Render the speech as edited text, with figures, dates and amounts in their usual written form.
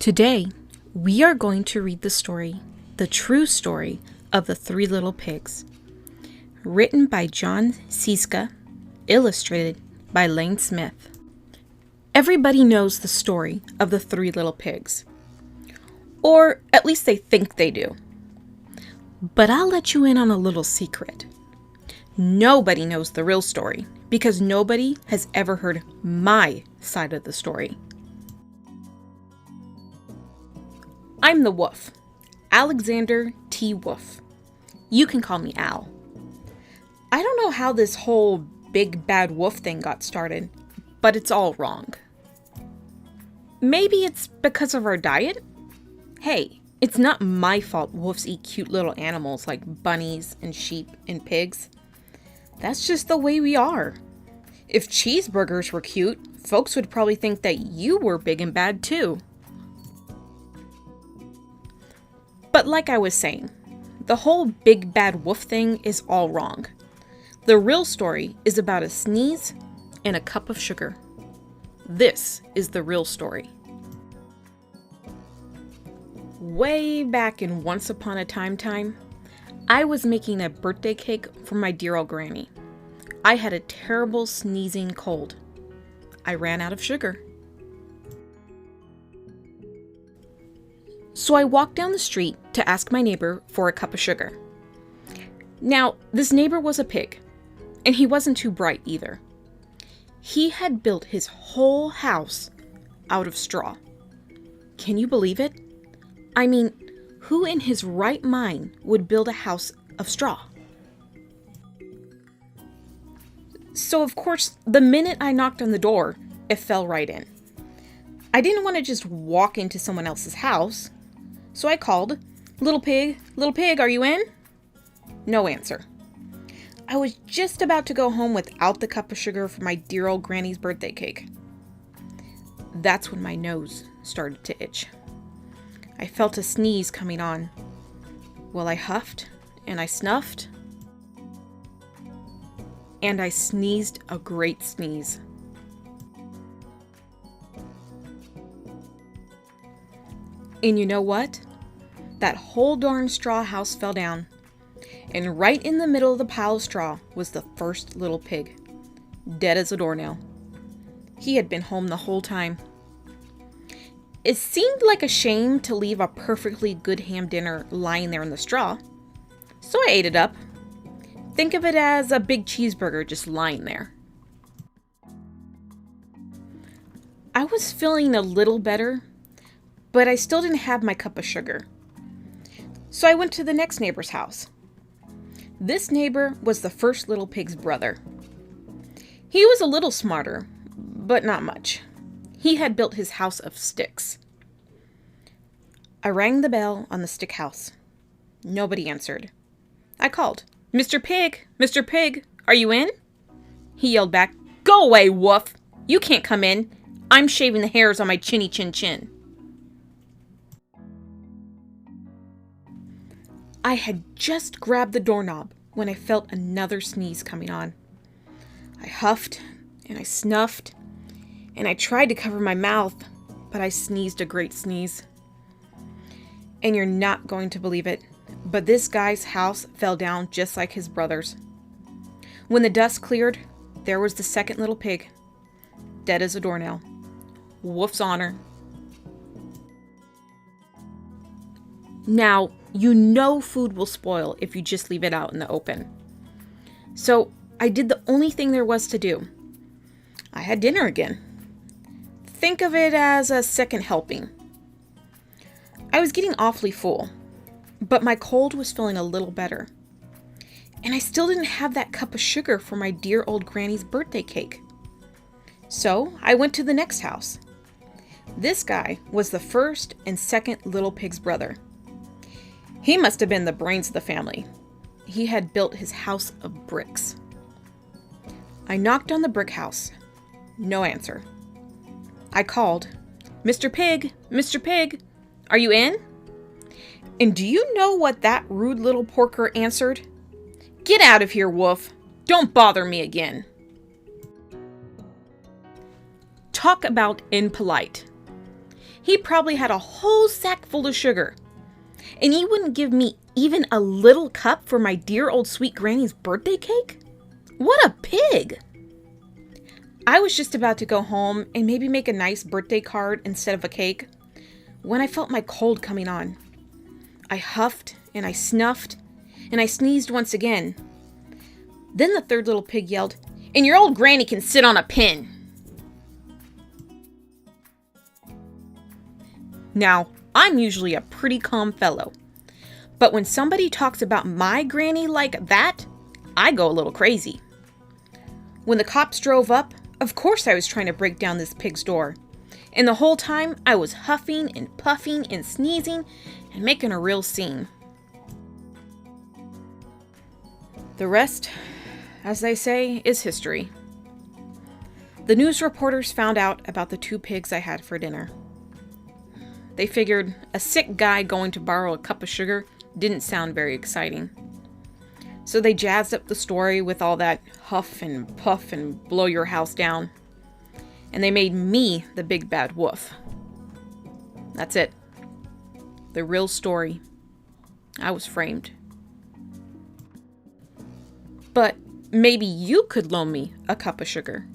Today, we are going to read the true story of the Three Little Pigs, written by Jon Scieszka, illustrated by Lane Smith. Everybody knows the story of the Three Little Pigs, or at least they think they do. But I'll let you in on a little secret. Nobody knows the real story because nobody has ever heard my side of the story. I'm the wolf, Alexander T. Wolf. You can call me Al. I don't know how this whole big bad wolf thing got started, but it's all wrong. Maybe it's because of our diet? Hey, it's not my fault wolves eat cute little animals like bunnies and sheep and pigs. That's just the way we are. If cheeseburgers were cute, folks would probably think that you were big and bad too. But like I was saying, the whole big bad wolf thing is all wrong. The real story is about a sneeze and a cup of sugar. This is the real story. Way back in Once Upon a Time, I was making a birthday cake for my dear old granny. I had a terrible sneezing cold. I ran out of sugar. So I walked down the street to ask my neighbor for a cup of sugar. Now, this neighbor was a pig, and he wasn't too bright either. He had built his whole house out of straw. Can you believe it? I mean, who in his right mind would build a house of straw? So of course, the minute I knocked on the door, it fell right in. I didn't want to just walk into someone else's house. So I called, little pig, are you in? No answer. I was just about to go home without the cup of sugar for my dear old granny's birthday cake. That's when my nose started to itch. I felt a sneeze coming on. Well, I huffed and I snuffed. And I sneezed a great sneeze. And you know what? That whole darn straw house fell down. And right in the middle of the pile of straw was the first little pig, dead as a doornail. He had been home the whole time. It seemed like a shame to leave a perfectly good ham dinner lying there in the straw, so I ate it up. Think of it as a big cheeseburger just lying there. I was feeling a little better, but I still didn't have my cup of sugar. So I went to the next neighbor's house. This neighbor was the first little pig's brother. He was a little smarter, but not much. He had built his house of sticks. I rang the bell on the stick house. Nobody answered. I called, Mr. Pig, are you in? He yelled back, Go away, wolf! You can't come in. I'm shaving the hairs on my chinny chin chin. I had just grabbed the doorknob when I felt another sneeze coming on. I huffed and I snuffed and I tried to cover my mouth, but I sneezed a great sneeze. And you're not going to believe it, but this guy's house fell down just like his brother's. When the dust cleared, there was the second little pig, dead as a doornail. Wolf's honor. Now, you know food will spoil if you just leave it out in the open. So I did the only thing there was to do. I had dinner again. Think of it as a second helping. I was getting awfully full, but my cold was feeling a little better. And I still didn't have that cup of sugar for my dear old granny's birthday cake. So I went to the next house. This guy was the first and second little pig's brother. He must have been the brains of the family. He had built his house of bricks. I knocked on the brick house. No answer. I called, Mr. Pig, are you in? And do you know what that rude little porker answered? Get out of here, wolf. Don't bother me again. Talk about impolite. He probably had a whole sack full of sugar. And he wouldn't give me even a little cup for my dear old sweet granny's birthday cake? What a pig! I was just about to go home and maybe make a nice birthday card instead of a cake when I felt my cold coming on. I huffed and I snuffed and I sneezed once again. Then the third little pig yelled, "And your old granny can sit on a pin." Now, I'm usually a pretty calm fellow, but when somebody talks about my granny like that, I go a little crazy. When the cops drove up, of course I was trying to break down this pig's door, and the whole time I was huffing and puffing and sneezing and making a real scene. The rest, as they say, is history. The news reporters found out about the 2 pigs I had for dinner. They figured a sick guy going to borrow a cup of sugar didn't sound very exciting. So they jazzed up the story with all that huff and puff and blow your house down. And they made me the big bad wolf. That's it. The real story. I was framed. But maybe you could loan me a cup of sugar.